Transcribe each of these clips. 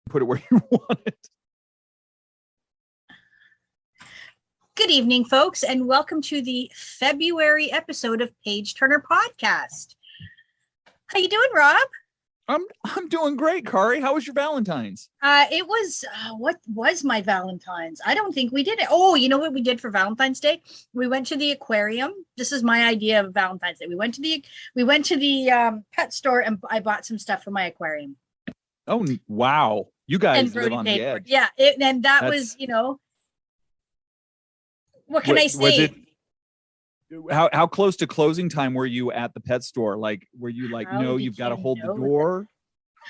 put it where you want it. Good evening, folks, and welcome to the February episode of Page Turner Podcast. How you doing, Rob? I'm doing great, Kari. How was your Valentine's? It was what was my Valentine's? I don't think we did it. Oh, you know what we did for Valentine's Day? We went to the aquarium. This is my idea of Valentine's Day. We went to the pet store and I bought some stuff for my aquarium. Oh wow, you guys live on the edge. Yeah, and that was, you know, what can I say? Was it? How close to closing time were you at the pet store? Like, were you like, no, you've got to hold the door?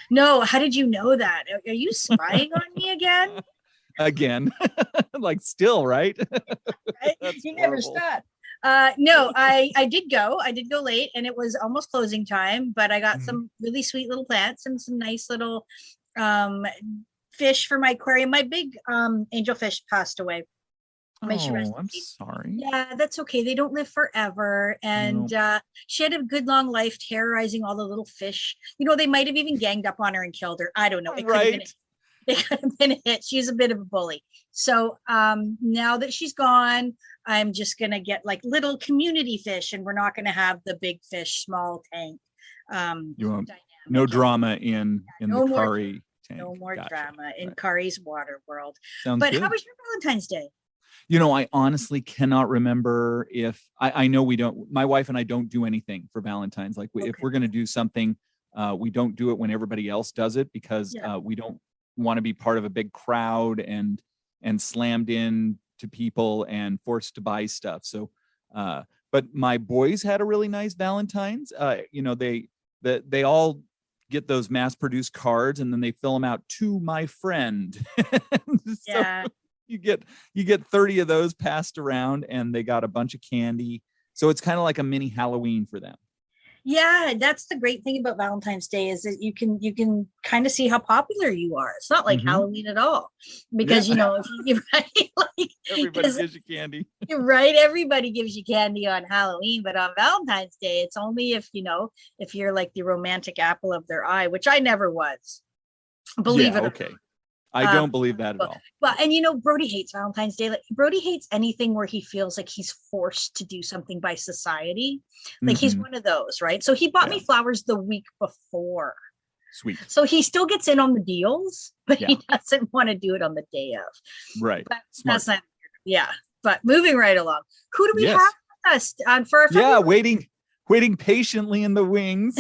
No, how did you know that? Are you spying on me again? Again, like still, right? You never stop. No, I did go late and it was almost closing time, but I got some really sweet little plants and some nice little fish for my aquarium. My big angelfish passed away. I'm sorry. Yeah, that's okay. They don't live forever. And she had a good long life terrorizing all the little fish. You know, they might have even ganged up on her and killed her. I don't know. It could have been a hit. She's a bit of a bully. So now that she's gone, I'm just going to get like little community fish and we're not going to have the big fish, small tank. You want no drama in the Kari tank. No more drama in Kari's water world. Sounds but good. How was your Valentine's Day? You know, I honestly cannot remember if I know we don't, my wife and I don't do anything for Valentine's. Like if we're going to do something, we don't do it when everybody else does it because we don't want to be part of a big crowd and slammed in to people and forced to buy stuff. So, but my boys had a really nice Valentine's. You know, they all get those mass produced cards and then they fill them out to my friend. Yeah. You get 30 of those passed around and they got a bunch of candy. So it's kind of like a mini Halloween for them. Yeah, that's the great thing about Valentine's Day is that you can kind of see how popular you are. It's not like Halloween at all because you know, if you right, like everybody gives you candy. Right, everybody gives you candy on Halloween, but on Valentine's Day, it's only if you're like the romantic apple of their eye, which I never was. Believe it or not. I don't believe that at all. Well, and you know, Brody hates Valentine's Day. Like Brody hates anything where he feels like he's forced to do something by society. Like he's one of those, right? So he bought me flowers the week before. Sweet. So he still gets in on the deals, but he doesn't want to do it on the day of. Right. But that's not. Yeah. But moving right along, who do we have with us for our waiting patiently in the wings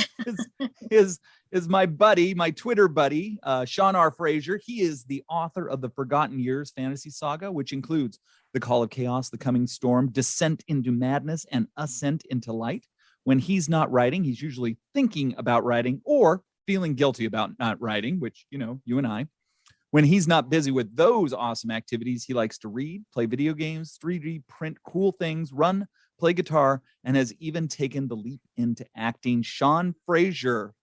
is my buddy, my Twitter buddy, Sean R Frazier. He is the author of the Forgotten Years fantasy saga, which includes The Call of Chaos, The Coming Storm, Descent into Madness, and Ascent into Light. When he's not writing, he's usually thinking about writing or feeling guilty about not writing, which, you know, you and I. When he's not busy with those awesome activities, he likes to read, play video games, 3D print cool things, run, play guitar, and has even taken the leap into acting. Sean Frazier.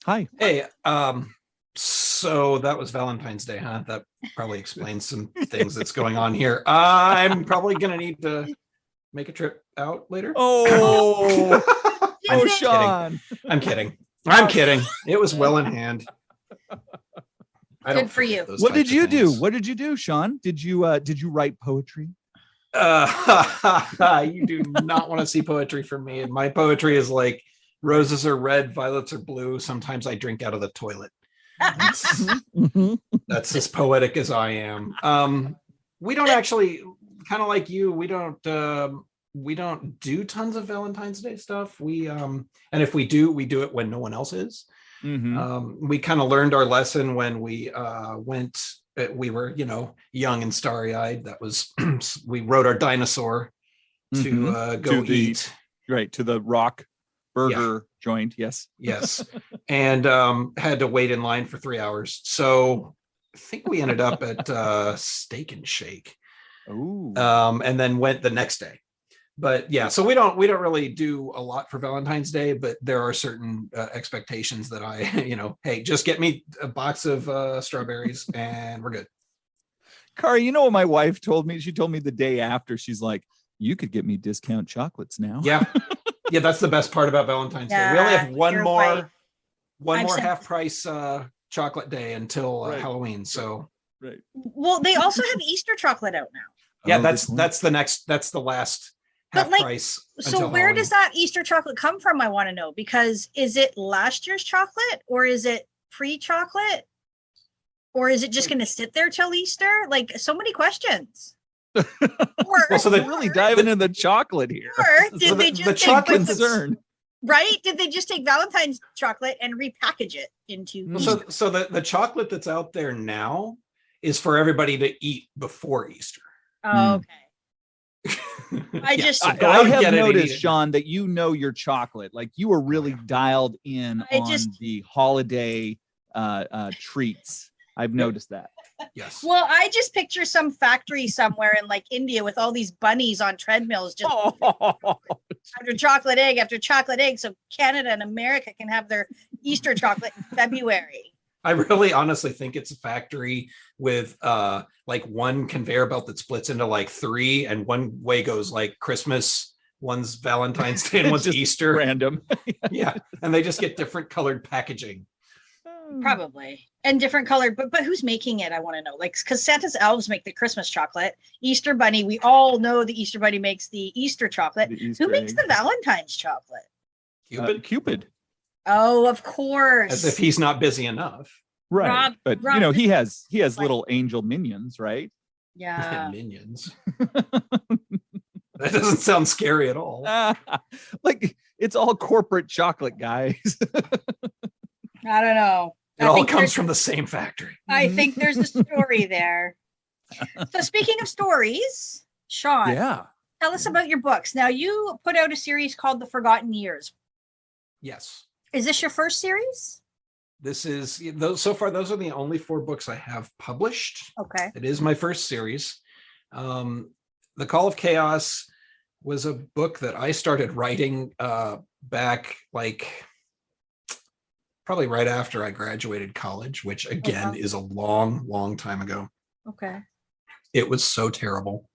Hi. Hey, so that was Valentine's Day, huh? That probably explains some things that's going on here. I'm probably going to need to make a trip out later. Oh, Sean. I'm kidding. It was well in hand. Good for you. What did you do? What did you do, Sean? Did you write poetry? You do not want to see poetry from me. And my poetry is like roses are red, violets are blue. Sometimes I drink out of the toilet. That's as poetic as I am. We don't actually, kind of like you, we don't do tons of Valentine's Day stuff. And if we do it when no one else is. We kind of learned our lesson when we we were, you know, young and starry-eyed. That was we rode our dinosaur to go eat. Right, to the Rock Burger joint. Yes. And had to wait in line for 3 hours. So I think we ended up at Steak and Shake. Ooh. And then went the next day. But yeah, so we don't really do a lot for Valentine's Day, but there are certain expectations that I, you know, hey, just get me a box of strawberries and we're good. Kari, you know what my wife told me? She told me the day after, she's like, you could get me discount chocolates now. Yeah. Yeah, that's the best part about Valentine's Day. We only have one more half price chocolate day until Right. Halloween. So Right. Well, they also have Easter chocolate out now. yeah, Oh, that's good point. that's the last But, half like, price. So until where Halloween. does that Easter chocolate come from? I want to know, because is it last year's chocolate, or is it pre-chocolate, or is it just going to sit there till Easter? Like, so many questions. Well, so They're really diving into the chocolate here. Or did So they the just chocolate take, that's- concern. right? Did they just take Valentine's chocolate and repackage it into Well, Easter? So the chocolate that's out there now is for everybody to eat before Easter. Oh, okay. I Yeah, just- so I, go I out and have get it and eat noticed, it. Sean, that you know your chocolate. Like you are really dialed in I on just- the holiday treats. I've noticed that. Yes. Well, I just picture some factory somewhere in like India with all these bunnies on treadmills just after chocolate egg, so Canada and America can have their Easter chocolate in February. I really honestly think it's a factory with like one conveyor belt that splits into like three, and one way goes like Christmas, one's Valentine's Day, and one's Just Easter. Random. Yeah, and they just get different colored packaging. Probably. And different colored, but who's making it? I want to know. Like, because Santa's elves make the Christmas chocolate. Easter Bunny, we all know the Easter Bunny makes the Easter chocolate. The Easter Who makes egg. the Valentine's chocolate? Cupid, Oh, of course. as if he's not busy enough. Right. Rob- but Rob- you know, he has like- little angel minions, right? Yeah. Minions. That doesn't sound scary at all. Like it's all corporate chocolate, guys. I don't know. It all comes from the same factory. I think there's a story there. So speaking of stories, Sean, Yeah. tell us about your books. Now, you put out a series called The Forgotten Years. Yes. Is this your first series? This is those so far. Those are the only 4 books I have published. Okay. It is my first series. The Call of Chaos was a book that I started writing back like probably right after I graduated college, which again wow. is a long, long time ago. Okay. It was so terrible.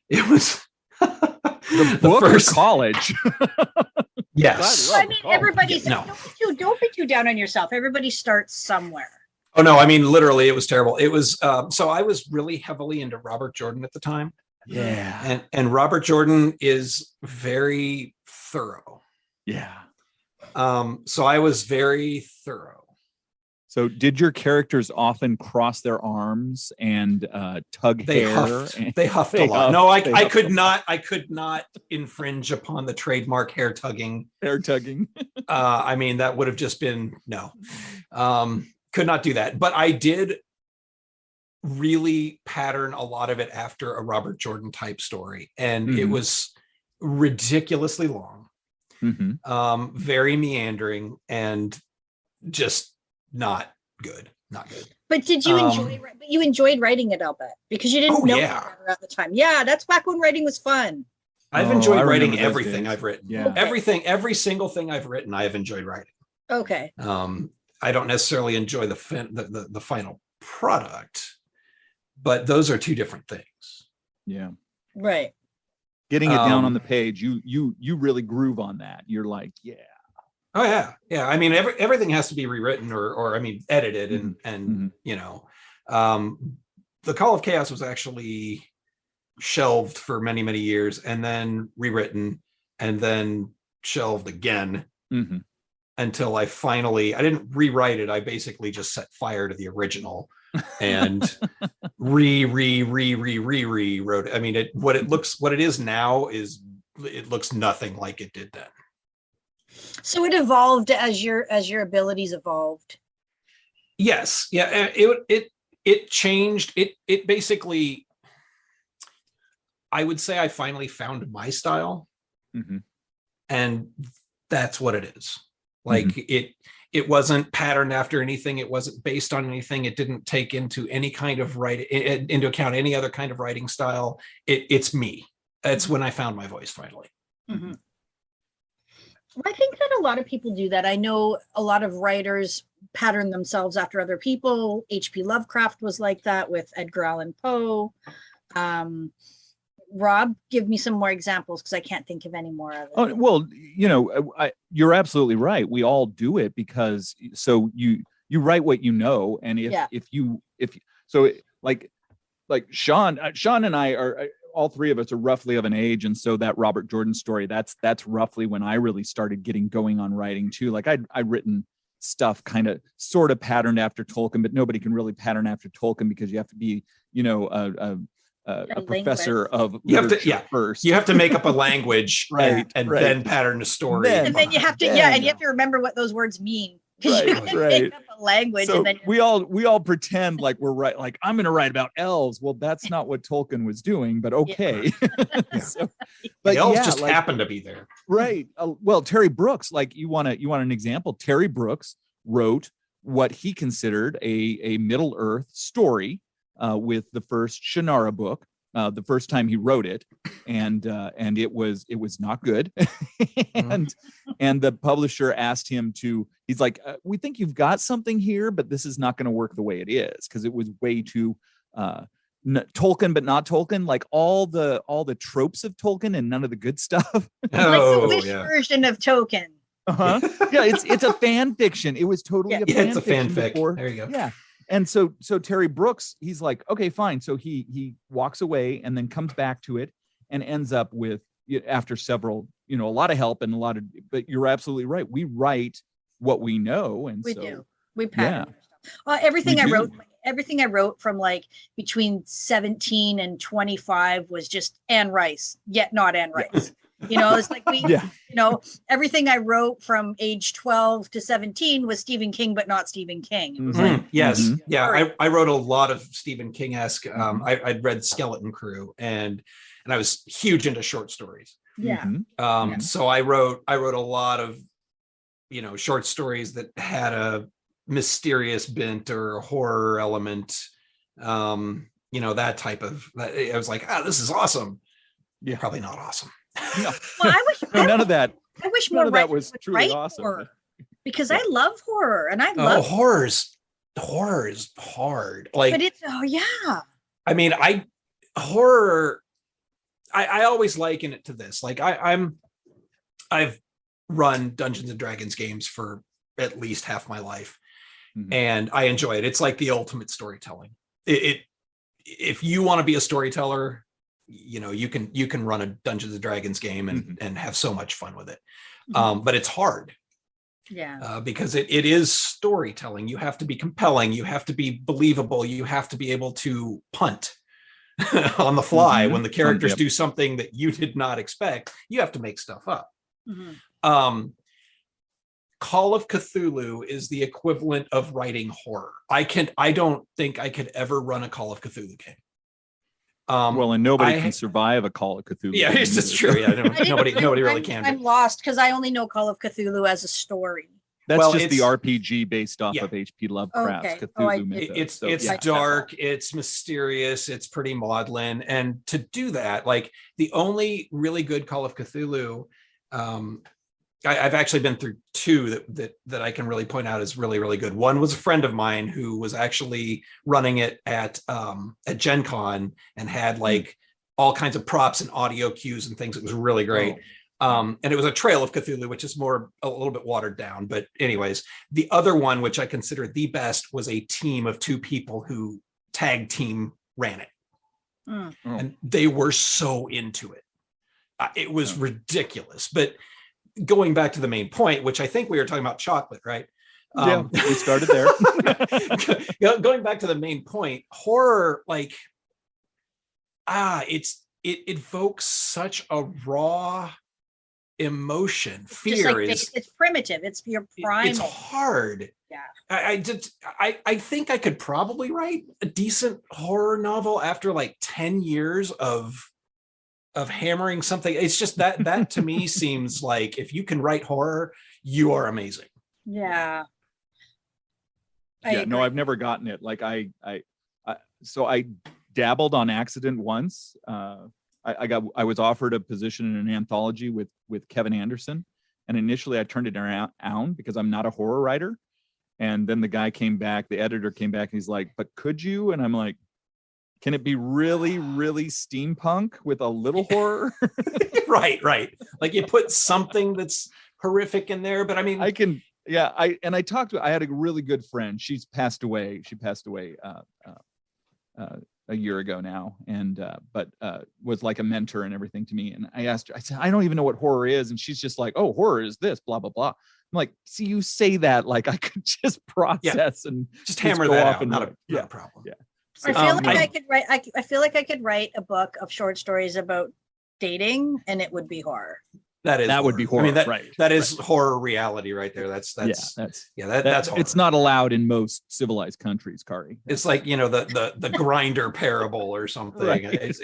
It was The book or college. Yes. I I mean, everybody's No. don't be too down on yourself. Everybody starts somewhere. Oh no, I mean literally it was terrible. It was so I was really heavily into Robert Jordan at the time. Yeah. And Robert Jordan is very thorough. Yeah. So I was very thorough. So did your characters often cross their arms and tug They hair? huffed. and- They huffed a They lot. huffed- No, they I huffed could a not. I could not infringe upon the trademark hair tugging. hair tugging. I mean, that would have just been no. Could not do that. But I did really pattern a lot of it after a Robert Jordan type story, and it Mhm. was ridiculously long, Mhm. very meandering, and just not good. Not good. But did you enjoy? But you enjoyed writing it, I'll bet, because you didn't Oh, know yeah. any better at the time. Yeah, that's back when writing was fun. I've Oh, enjoyed I writing remember those everything days. I've written. Yeah. Okay. Every single thing I've written, I have enjoyed writing. Okay. I don't necessarily enjoy the final product, but those are 2 different things. Yeah. Right. Getting it down on Um, the page, you really groove on that. You're like, yeah. Oh yeah. I mean, everything has to be rewritten or I mean, edited and Mhm. you know, the Call of Chaos was actually shelved for many, many years and then rewritten and then shelved again Mhm. until I didn't rewrite it. I basically just set fire to the original and rewrote it. I mean, what it is now is it looks nothing like it did then. So it evolved as your abilities evolved. Yes. Yeah. It changed. It basically, I would say I finally found my style, Mhm. and that's what it is. Like it wasn't patterned after anything. It wasn't based on anything. It didn't take into any kind of into account any other kind of writing style. It's me. That's when I found my voice finally. Mm-hmm. I think that a lot of people do that. I know a lot of writers pattern themselves after other people. H.P. Lovecraft was like that with Edgar Allan Poe. Rob, give me some more examples because I can't think of any more of it. Oh, well, you know, you're absolutely right. We all do it because so you write what you know. And if you so like Sean and I are, all three of us are roughly of an age. And so that Robert Jordan story, that's roughly when I really started getting going on writing too. Like I'd written stuff kind of sort of patterned after Tolkien, but nobody can really pattern after Tolkien because you have to be, a professor of literature first. You have to make up a language right, and then pattern a story. And then you have to, and you have to remember what those words mean. Right, you have to make up a language. So and then we all pretend like we're right. Like I'm going to write about elves. Well, that's not what Tolkien was doing, but okay. So, but the elves just happen to be there. Right. Well, Terry Brooks, like you want an example. Terry Brooks wrote what he considered a Middle Earth story with the first Shannara book. The first time he wrote it, and it was not good. and the publisher asked him to. He's like, we think you've got something here, but this is not going to work the way it is because it was way too Tolkien, but not Tolkien. Like all the tropes of Tolkien and none of the good stuff. Like the Wish version of Tolkien. Yeah, it's a fan fiction. It was totally it's a fanfic. There you go. Yeah. And so Terry Brooks, he's like, okay, fine. So he walks away and then comes back to it and ends up with, after several, a lot of help and but you're absolutely right. We write what we know. And we pattern stuff. Everything I wrote from like between 17 and 25 was just Anne Rice, yet not Anne Rice. It's like everything I wrote from age 12 to 17 was Stephen King, but not Stephen King. It was I wrote a lot of Stephen King-esque. I'd read Skeleton Crew and I was huge into short stories. So I wrote a lot of short stories that had a mysterious bent or a horror element. That type of. I was like, this is awesome. Yeah, probably not awesome. No. Well, I wish none of that. I wish more that was truly awesome. Horror, because I love horror and I love horror is hard. Like, but it's I mean, horror. I always liken it to this. Like I've run Dungeons and Dragons games for at least half my life, and I enjoy it. It's like the ultimate storytelling. If you want to be a storyteller, you can run a Dungeons and Dragons game and have so much fun with it. But it's hard. Because it is storytelling. You have to be compelling. You have to be believable. You have to be able to punt on the fly when the characters do something that you did not expect. You have to make stuff up. Call of Cthulhu is the equivalent of writing horror. I don't think I could ever run a Call of Cthulhu game. And nobody can survive a Call of Cthulhu. Yeah, it's just true. Yeah, nobody really can. I'm lost because I only know Call of Cthulhu as a story. That's just the RPG based off of H.P. Lovecraft's Cthulhu mythos. It's dark, it's mysterious, it's pretty maudlin. And to do that, like the only really good Call of Cthulhu, I've actually been through two that I can really point out as really, really good. One was a friend of mine who was actually running it at Gen Con and had like all kinds of props and audio cues and things. It was really great. And it was a Trail of Cthulhu, which is a little bit watered down. But anyways, the other one, which I consider the best, was a team of two people who tag team ran it. And they were so into it. It was ridiculous. But going back to the main point, which I think we were talking about chocolate, right? We started there. Going back to the main point, horror, like, it evokes such a raw emotion. Fear it's primitive. It's your primal. It's hard. Yeah. I think I could probably write a decent horror novel after like 10 years of hammering something. It's just that to me seems like if you can write horror, you are amazing. Yeah. No, I've never gotten it. Like I dabbled on accident once. I was offered a position in an anthology with Kevin Anderson, and initially I turned it down because I'm not a horror writer. And then the editor came back and he's like, "But could you?" And I'm like, "Can it be really, really steampunk with a little horror?" Right. Like you put something that's horrific in there, but I mean, I can Yeah, I had a really good friend. She's passed away. She passed away a year ago now, and but was like a mentor and everything to me. And I asked her, I said, I don't even know what horror is, and she's just like, oh, horror is this, blah blah blah. I'm like, see, you say that like I could just process and just hammer that out. Not a problem. Yeah. I feel like I could write. I feel like I could write a book of short stories about dating, and it would be horror. That would be horror. I mean, right. That is horror reality right there. That's horror. It's not allowed in most civilized countries, Kari. It's like, the grinder parable or something. Right,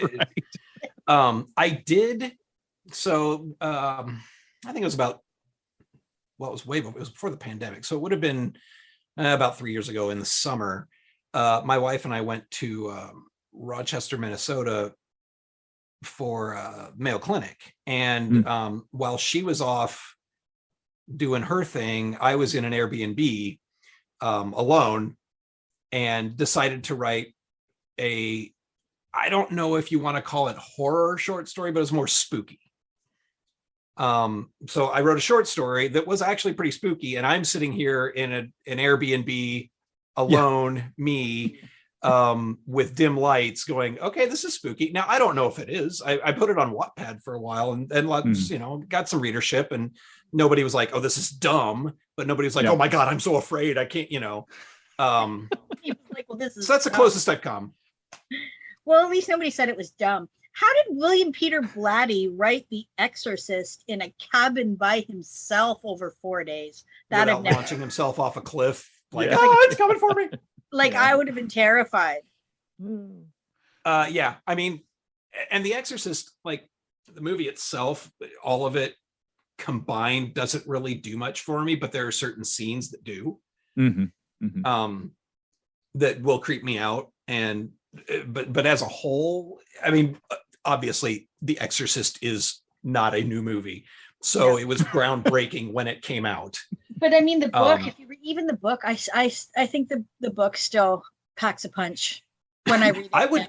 I did. So I think it was about, it was before the pandemic. So it would have been about 3 years ago in the summer. My wife and I went to Rochester, Minnesota for Mayo Clinic. And while she was off doing her thing, I was in an Airbnb alone and decided to write I don't know if you want to call it horror short story, but it was more spooky. So I wrote a short story that was actually pretty spooky, and I'm sitting here in an Airbnb alone, me, with dim lights going, okay, this is spooky. Now, I don't know if it is. I put it on Wattpad for a while and lots, got some readership, and nobody was like, oh, this is dumb. But nobody was like, oh my God, I'm so afraid. I can't, like, well, this is so that's the closest I've come. Well, at least nobody said it was dumb. How did William Peter Blatty write The Exorcist in a cabin by himself over 4 days? Without launching himself off a cliff. Like, it's coming for me. Like, I would have been terrified. Yeah, I mean, and The Exorcist, like the movie itself, all of it combined doesn't really do much for me, but there are certain scenes that do. That will creep me out. And but as a whole, I mean, obviously The Exorcist is not a new movie, so it was groundbreaking when it came out. But I mean, the book, if you read even the book, I think the book still packs a punch when I read it.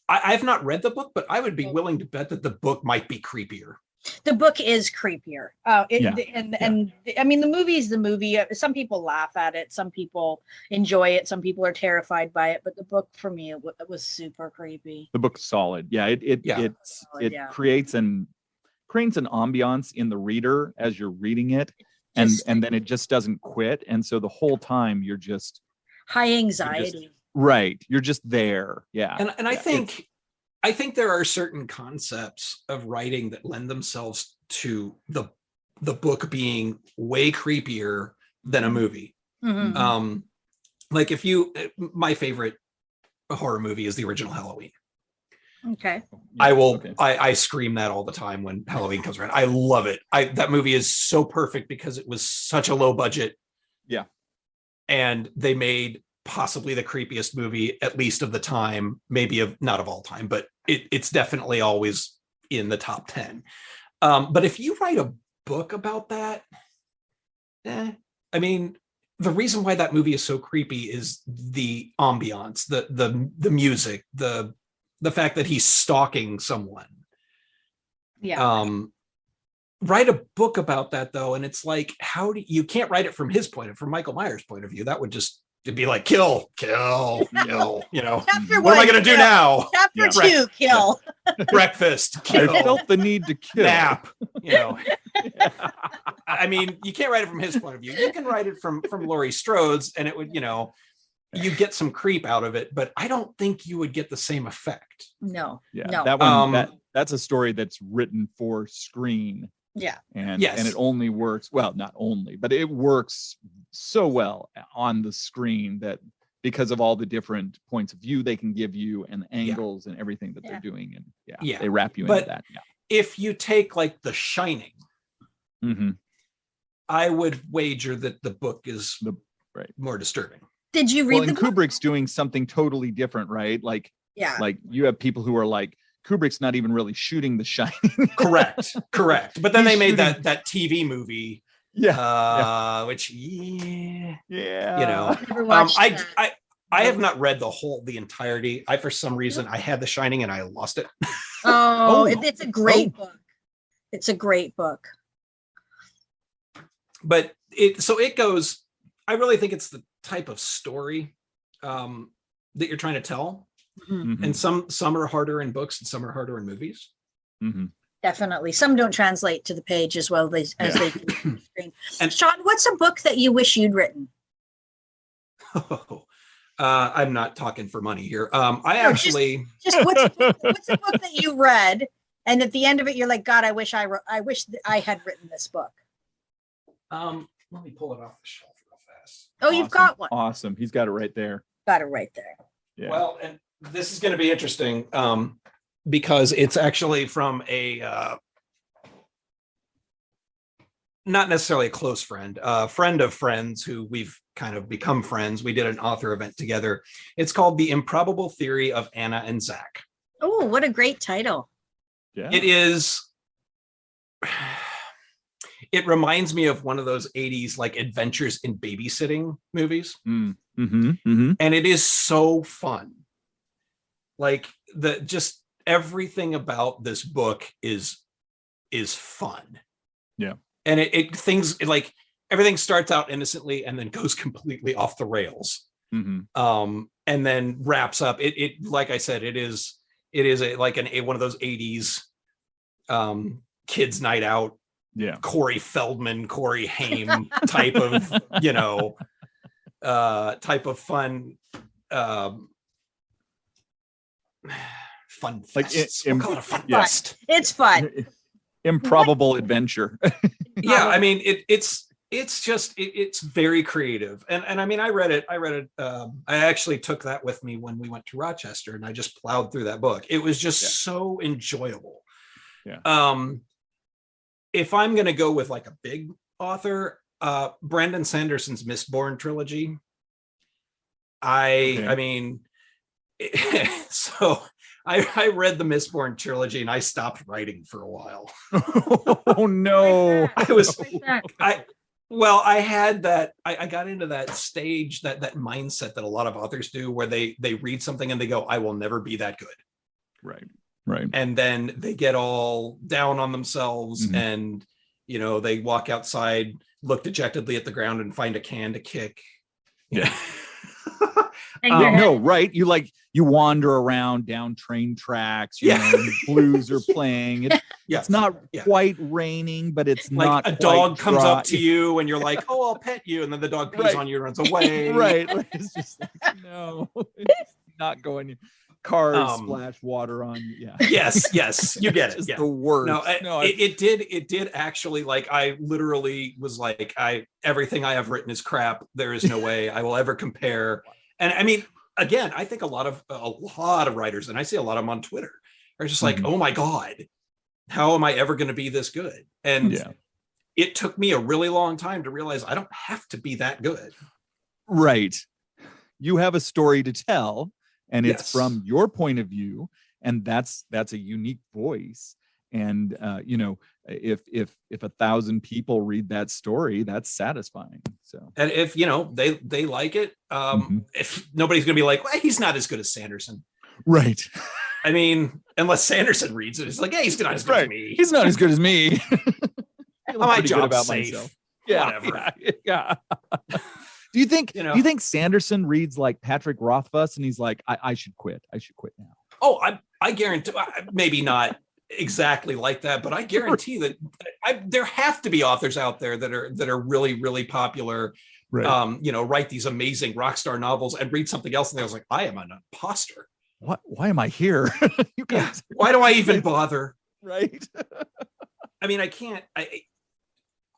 I've not read the book, but I would be willing to bet that the book might be creepier. The book is creepier. And I mean, the movie is the movie. Some people laugh at it. Some people enjoy it. Some people are terrified by it. But the book, for me, it was super creepy. The book's solid. Yeah, it creates an ambiance in the reader as you're reading it, and then it just doesn't quit. And so the whole time you're just high anxiety. You're just there. Yeah. And I think there are certain concepts of writing that lend themselves to the book being way creepier than a movie. Like my favorite horror movie is the original Halloween. Okay. I scream that all the time when Halloween comes around. I love it. That movie is so perfect because it was such a low budget. Yeah. And they made possibly the creepiest movie, at least of the time, maybe not of all time, but it's definitely always in the top 10. But if you write a book about that, I mean, the reason why that movie is so creepy is the ambiance, the music, the fact that he's stalking someone. Yeah. Write a book about that though, and it's like, you can't write it from Michael Myers' point of view. That would just to be like kill, Chapter what am I going to do now? Chapter 2, kill. Breakfast, kill. I felt the need to kill. Nap, I mean, you can't write it from his point of view. You can write it from Laurie Strode's, and it would, you get some creep out of it, but I don't think you would get the same effect. No. That one, that's a story that's written for screen. Yeah. And it only works, well, not only, but it works so well on the screen that because of all the different points of view they can give you and the angles and everything that they're doing. And they wrap you into that. Yeah. If you take like The Shining, I would wager that the book is more disturbing. Did you read the book? Kubrick's doing something totally different, right? Like you have people who are like, Kubrick's not even really shooting The Shining. Correct. But then they made that TV movie, which Never watched that. I have not read the entirety. For some reason I had The Shining and I lost it. It's a great book. It's a great book. But it goes. I really think it's the type of story that you're trying to tell, and some are harder in books and some are harder in movies. Definitely, some don't translate to the page as well as they do on the screen. And Sean, what's a book that you wish you'd written? I'm not talking for money here. I actually just what's a book that you read, and at the end of it, you're like, God, I wish I had written this book. Let me pull it off the shelf real fast. Oh, awesome. You've got one. Awesome. He's got it right there. Got it right there. Yeah. Well, and this is going to be interesting because it's actually from a not necessarily a close friend, a friend of friends who we've kind of become friends. We did an author event together. It's called The Improbable Theory of Anna and Zach. Oh, what a great title. Yeah. It is. It reminds me of one of those 80s like Adventures in Babysitting movies. And it is so fun. Like just everything about this book is fun. Yeah. And it things like everything starts out innocently and then goes completely off the rails. And then wraps up. It like I said, it is one of those 80s kids night out. Yeah, Corey Feldman, Corey Haim type of, type of fun, fun fest. We'll call it a fun fest. It's fun. Improbable adventure. Yeah, I mean it's very creative, and I mean I read it. I actually took that with me when we went to Rochester, and I just plowed through that book. It was just so enjoyable. Yeah. If I'm going to go with like a big author, Brandon Sanderson's Mistborn trilogy. I mean, so I read the Mistborn trilogy and I stopped writing for a while. Oh no. I had that, I got into that stage, that mindset that a lot of authors do where they read something and they go, I will never be that good. Right. And then they get all down on themselves and, they walk outside, look dejectedly at the ground and find a can to kick. Yeah. No, right. You wander around down train tracks, you know, blues are playing. It's not quite raining, but it's like not a dog comes up to you and you're like, oh, I'll pet you. And then the dog pees on you and runs away. Right. It's just like, no, it's not going. Cars splash water on you. Yeah. Yes, you get it. It's the worst. No, it did actually, like, I literally was like, everything I have written is crap. There is no way I will ever compare. And I mean, again, I think a lot of writers, and I see a lot of them on Twitter, are just like, oh my God, how am I ever going to be this good? And it took me a really long time to realize I don't have to be that good. Right. You have a story to tell. And it's from your point of view, and that's a unique voice. And if 1,000 people read that story, that's satisfying. So, and if they like it, if nobody's going to be like, well, he's not as good as Sanderson, right? I mean, unless Sanderson reads it, it's like, hey, he's not as good as me. He's not as good as me. My job's safe. Myself. Whatever. Yeah. Do you think Sanderson reads like Patrick Rothfuss and he's like, I should quit. I should quit now? Oh, I guarantee, maybe not exactly like that, but I guarantee that there have to be authors out there that are really, really popular. Right. Write these amazing rock star novels and read something else, and they was like, I am an imposter. What? Why am I here? You guys, why do I even bother? Right. I mean, I can't.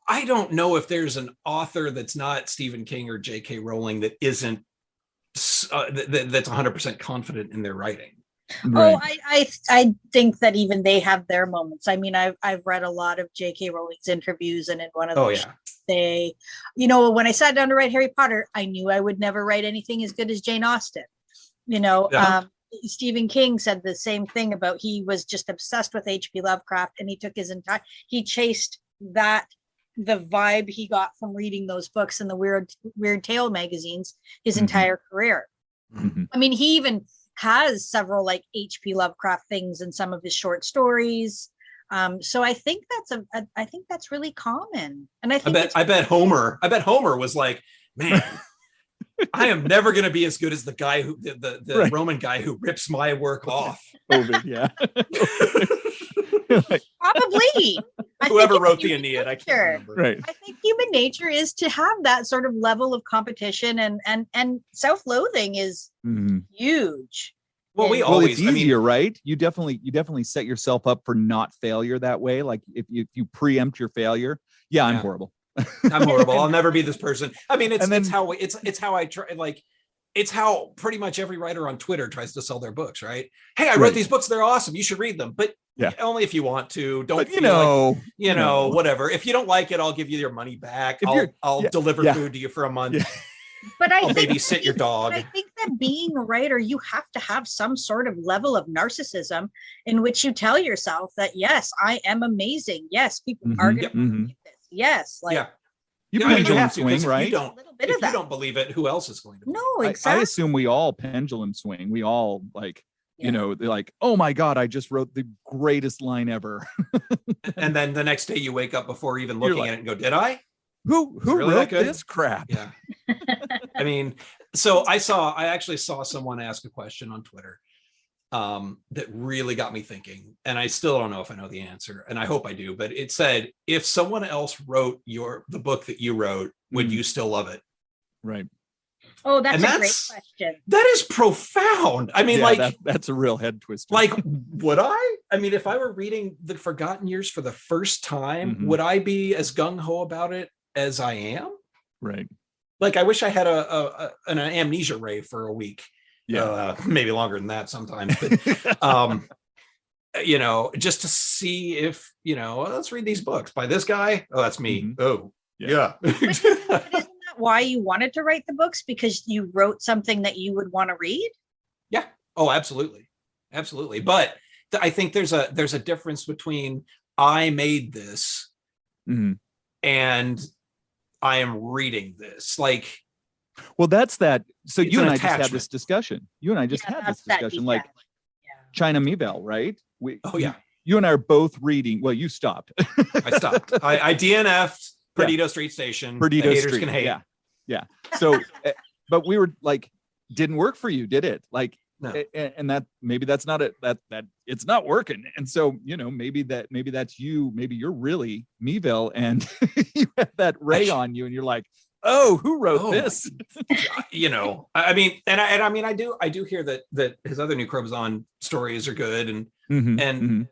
I don't know if there's an author that's not Stephen King or J.K. Rowling that isn't that's 100% confident in their writing. Right. Oh, I think that even they have their moments. I mean, I've read a lot of J.K. Rowling's interviews, and in one of them, they, when I sat down to write Harry Potter, I knew I would never write anything as good as Jane Austen. Stephen King said the same thing about he was just obsessed with H.P. Lovecraft, and he chased the vibe he got from reading those books in the weird tale magazines his entire career. I mean, he even has several like H.P. Lovecraft things in some of his short stories. So I think that's really common. And I bet Homer was like, man, I am never going to be as good as the guy who the Roman guy who rips my work off. Ovid, yeah. Probably. Whoever wrote the Aeneid, I can't remember. Right. I think human nature is to have that sort of level of competition, and self-loathing is huge. Well, it's easier, right? You definitely set yourself up for not failure that way. Like if you preempt your failure, I'm horrible. I'm horrible. I'll never be this person. I mean, it's how I try. Like, it's how pretty much every writer on Twitter tries to sell their books, right? Hey, I wrote these books; they're awesome. You should read them, but only if you want to. Don't whatever. If you don't like it, I'll give you your money back. I'll deliver food to you for a month. Yeah. But I'll babysit your dog. I think that being a writer, you have to have some sort of level of narcissism in which you tell yourself that, yes, I am amazing. Yes, people are going to believe this. Yes, you pendulum swing, right? If you don't believe it, who else is going to? No, exactly. I assume we all pendulum swing. We all they're like, oh my God, I just wrote the greatest line ever. And then the next day you wake up before even looking at it and go, did I? Who really wrote this crap? Yeah. I mean, so I actually saw someone ask a question on Twitter that really got me thinking, and I still don't know if I know the answer, and I hope I do, but it said, if someone else wrote the book that you wrote, would you still love it? Right. Oh, that's a great question. That is profound. I mean, that's a real head twister. Like, would I? I mean, if I were reading The Forgotten Years for the first time, would I be as gung-ho about it as I am? Right. Like, I wish I had an amnesia ray for a week. Yeah. Maybe longer than that sometimes. But, just to see if, let's read these books by this guy. Oh, that's me. Oh, yeah. But isn't that why you wanted to write the books? Because you wrote something that you would want to read? Yeah. Oh, absolutely. Absolutely. But I think there's a difference between I made this and I am reading this. Like, well, that's that. So you and I just had this discussion. Like China Miéville, right? You and I are both reading. Well, you stopped. I stopped. I DNF'd Perdido Street Station. Perdido haters Street. Can hate. Yeah. So, but we were like, didn't work for you, did it? Like, no. And that maybe that's not it. That it's not working. And so, maybe that's you. Maybe you're really Miéville, and you have that ray on you, and you're like, oh, who wrote this? I mean, I do hear that his other New Crobzon stories are good, and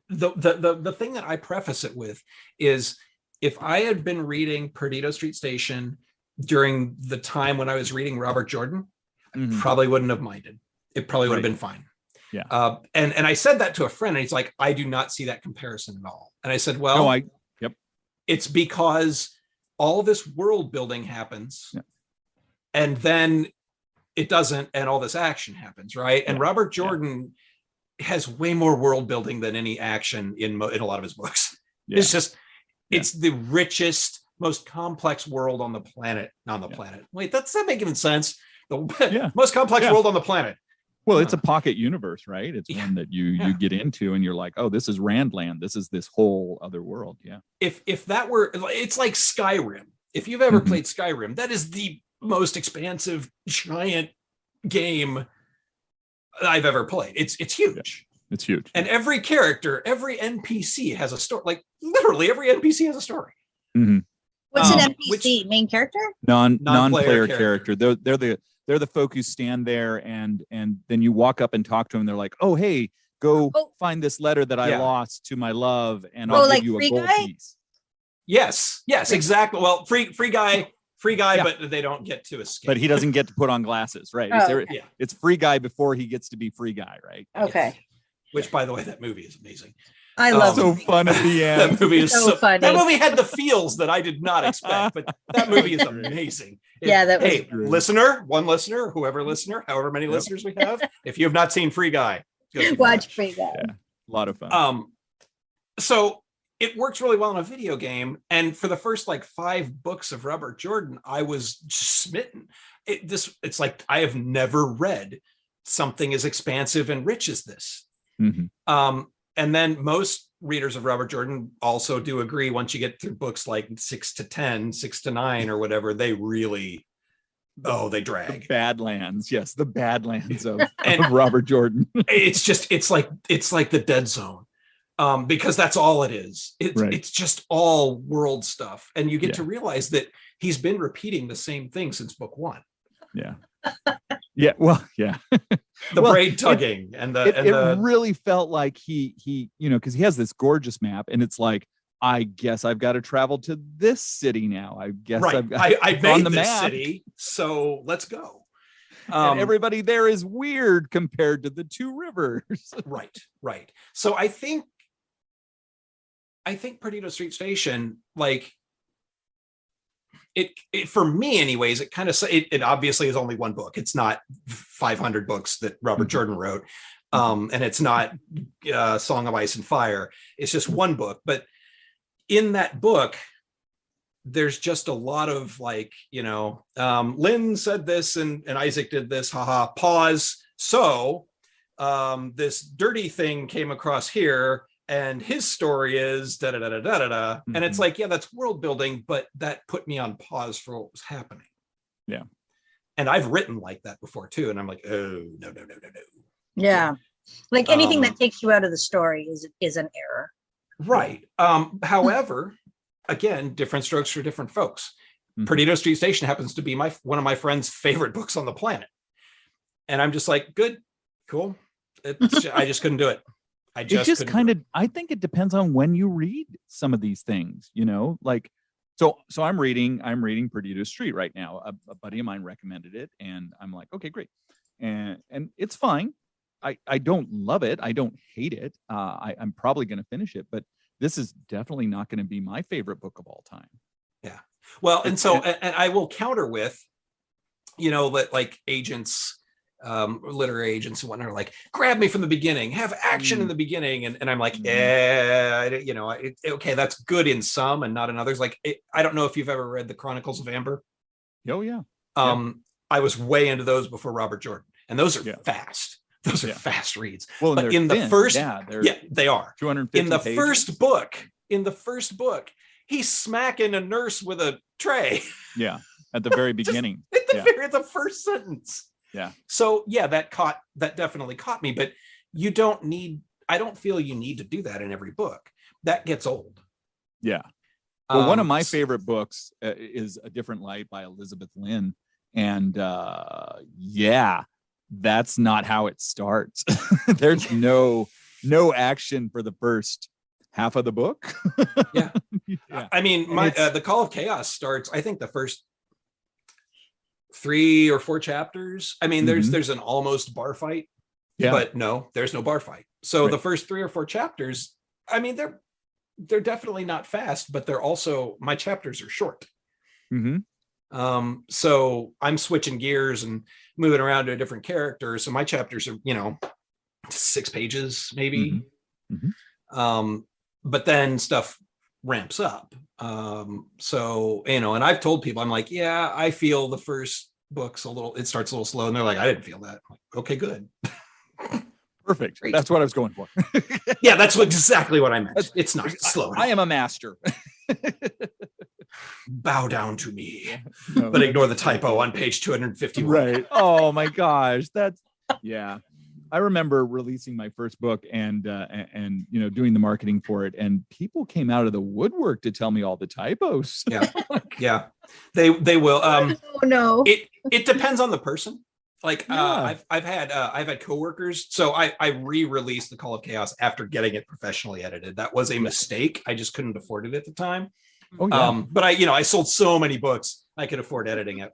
the thing that I preface it with is, if I had been reading Perdido Street Station during the time when I was reading Robert Jordan, I probably wouldn't have minded. It probably would have been fine. Yeah. And I said that to a friend, and he's like, I do not see that comparison at all. And I said, well, it's because all this world building happens and then it doesn't, and all this action happens, right? And Robert Jordan has way more world building than any action in a lot of his books. It's just, it's the richest, most complex world on the planet. Wait, does that make even sense? The most complex world on the planet. Well, it's a pocket universe, right? It's one that you get into, and you're like, oh, this is Randland. This is this whole other world. Yeah. If that were, it's like Skyrim. If you've ever played Skyrim, that is the most expansive, giant game I've ever played. It's huge. Yeah, it's huge. And every character, every NPC has a story. Like, literally every NPC has a story. What's an NPC? Main character? Non-player character. They're the folk who stand there, and then you walk up and talk to them. They're like, oh, hey, go find this letter that I lost to my love, and I'll give you a gold piece. Yes, exactly. Well, free guy, but they don't get to escape. But he doesn't get to put on glasses, right? It's free guy before he gets to be free guy, right? Okay. Yes. Which, by the way, that movie is amazing. I love so fun at the end. That movie is so funny. That movie had the feels that I did not expect, but that movie is amazing. Listener, however many listeners we have, if you have not seen Free Guy, watch Free Guy. Yeah, a lot of fun. So it works really well in a video game, and for the first 5 books of Robert Jordan, I was smitten. It's like I have never read something as expansive and rich as this. And then most readers of Robert Jordan also do agree, once you get through books like 6 to 10, 6 to 9 or whatever, they really, they drag. The Badlands, yes, the Badlands of Robert Jordan. it's like the Dead Zone, because that's all it is. It's just all world stuff, and you get to realize that he's been repeating the same thing since book 1. Yeah. Yeah. Well, yeah. Braid tugging it really felt like he because he has this gorgeous map, and it's like, I guess I've got to travel to this city now. I guess I made on the this map. city, so let's go. And everybody there is weird compared to the 2 rivers. Right. So I think Perdido Street Station, like, it for me anyways, it obviously is only one book. It's not 500 books that Robert Jordan wrote, and it's not Song of Ice and Fire. It's just one book, but in that book there's just a lot of like, Lynn said this and Isaac did this, haha, pause, so this dirty thing came across here, and his story is da da da da da da. And it's like, yeah, that's world building, but that put me on pause for what was happening. Yeah. And I've written like that before too, and I'm like, oh no. Yeah. Like anything that takes you out of the story is an error. Right. However, again, different strokes for different folks. Perdido Street Station happens to be one of my friend's favorite books on the planet, and I'm just like, good, cool. I just couldn't do it. I think it depends on when you read some of these things, like, so I'm reading Perdido Street right now. A buddy of mine recommended it, and I'm like, okay, great. And it's fine. I don't love it. I don't hate it. I'm probably going to finish it, but this is definitely not going to be my favorite book of all time. Yeah. Well, and I will counter with, that like agents, literary agents and whatnot are like, grab me from the beginning, have action in the beginning, and I'm like, okay, that's good in some and not in others. Like, I don't know if you've ever read the Chronicles of Amber. Oh yeah. I was way into those before Robert Jordan, and those are fast. Those are fast reads. Well, but in the first, they are 250 in the pages. In the first book, he's smacking a nurse with a tray. Yeah, at the very beginning. At the first sentence. Yeah. So yeah, that definitely caught me, but I don't feel you need to do that in every book. That gets old. Yeah. Well, one of my favorite books is A Different Light by Elizabeth Lynn. And that's not how it starts. There's no action for the first half of the book. Yeah. I mean, the Call of Chaos starts, I think, the first 3 or 4 chapters. I mean, there's an almost bar fight, but no, there's no bar fight. So the first 3 or 4 chapters, I mean, they're definitely not fast, but they're also, my chapters are short. So I'm switching gears and moving around to a different character. So my chapters are, 6 pages maybe. But then stuff ramps up. So, and I've told people, I'm like, yeah, I feel the first book's it starts a little slow. And they're like, I didn't feel that. I'm like, okay, good. Perfect. Great. That's what I was going for. Yeah, that's exactly what I meant. It's not slow. I am a master. Bow down to me, but ignore the typo on page 251. Right. Oh my gosh. I remember releasing my first book and doing the marketing for it, and people came out of the woodwork to tell me all the typos. Yeah. They will. Oh no. It depends on the person. Like I've had coworkers. So I re-released the Call of Chaos after getting it professionally edited. That was a mistake. I just couldn't afford it at the time. Oh, yeah. But I sold so many books I could afford editing it.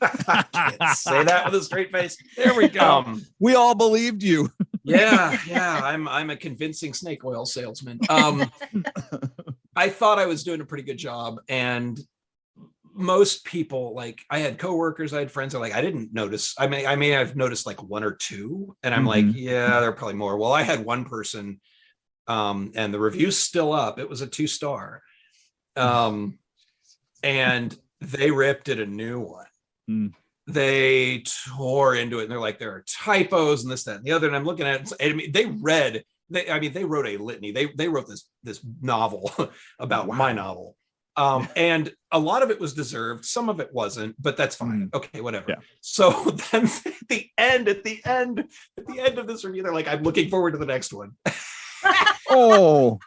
I can't say that with a straight face. There we go. We all believed you. Yeah. I'm a convincing snake oil salesman. I thought I was doing a pretty good job, and most people, like, I had coworkers, I had friends, are like, I didn't notice. I may have noticed like 1 or 2, and I'm like, yeah, there are probably more. Well, I had one person, and the review's still up. It was a 2-star. And they ripped it a new one. They tore into it, and they're like, there are typos and this, that, and the other. And I'm looking at it, and I mean, they read they wrote a litany. They wrote this novel about my novel. And a lot of it was deserved, some of it wasn't, but that's fine. Okay, whatever. Yeah. So then at the end of this review, they're like, I'm looking forward to the next one. Oh,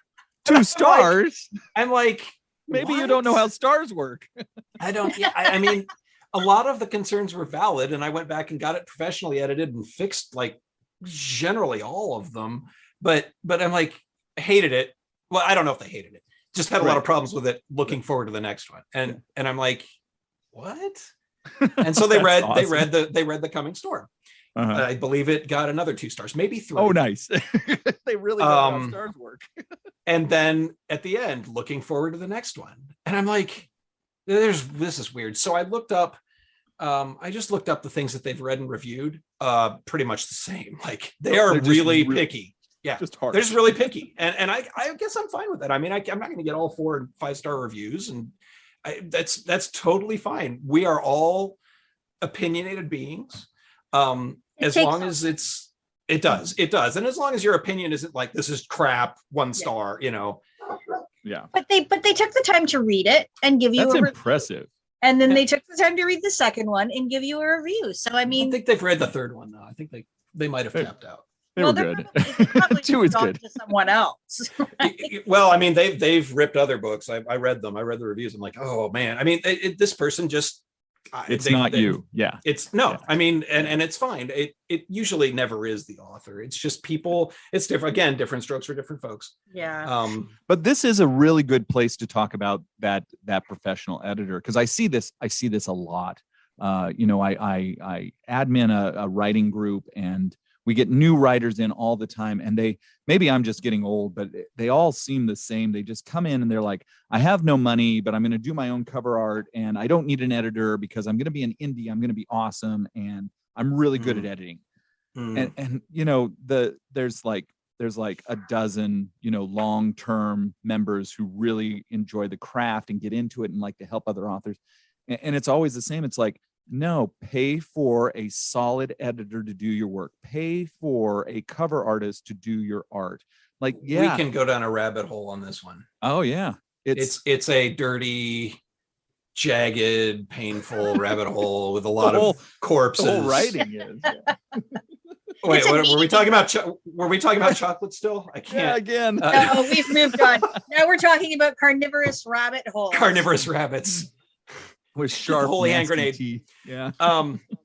2 stars. I'm like, maybe what? You don't know how stars work. I don't. Yeah, I mean, a lot of the concerns were valid, and I went back and got it professionally edited and fixed like generally all of them. But I'm like, hated it. Well, I don't know if they hated it. Just had a lot of problems with it. Looking forward to the next one, and I'm like, what? And so they read awesome. they read The Coming Storm. I believe it got another 2 stars, maybe 3. Oh, nice. They really know how stars work. And then at the end, looking forward to the next one, and I'm like, this is weird. So I looked up. I just looked up the things that they've read and reviewed. Pretty much the same. Like they are really picky. Yeah, just hard. They're just really picky, and I guess I'm fine with that. I mean, I'm not going to get all 4 and 5-star reviews, and that's totally fine. We are all opinionated beings, as long as it does, and as long as your opinion isn't like this is crap, 1 star, you know. Yeah. But they took the time to read it and give you. That's impressive. And then they took the time to read the second one and give you a review. So I mean, I think they've read the 3rd one though. I think they might have tapped out. They were good. Probably 2 is good. To someone else. Right? Well, I mean, they've ripped other books. I read them. I read the reviews. I'm like, oh man. I mean, this person just. It's not you. Yeah. It's no. Yeah. I mean, and it's fine. It usually never is the author. It's just people. It's different. Again, different strokes for different folks. Yeah. But this is a really good place to talk about that professional editor, because I see this a lot. You know, I admin a writing group, and we get new writers in all the time, and maybe I'm just getting old, but they all seem the same. They just come in and they're like, I have no money, but I'm going to do my own cover art, and I don't need an editor because I'm going to be an indie. I'm going to be awesome, and I'm really good at editing. And you know, there's like a dozen, you know, long-term members who really enjoy the craft and get into it and like to help other authors. And it's always the same. It's like, no, pay for a solid editor to do your work. Pay for a cover artist to do your art. Like, yeah, we can go down a rabbit hole on this one. Oh yeah, it's a dirty, jagged, painful rabbit hole with a lot of corpses. The whole writing is. Yeah. Wait, were we talking about? Were we talking about chocolate still? I can't. Yeah, again. No, we've moved on. Now we're talking about carnivorous rabbit holes. Carnivorous rabbits. With sharp, holy hand grenade teeth. Yeah.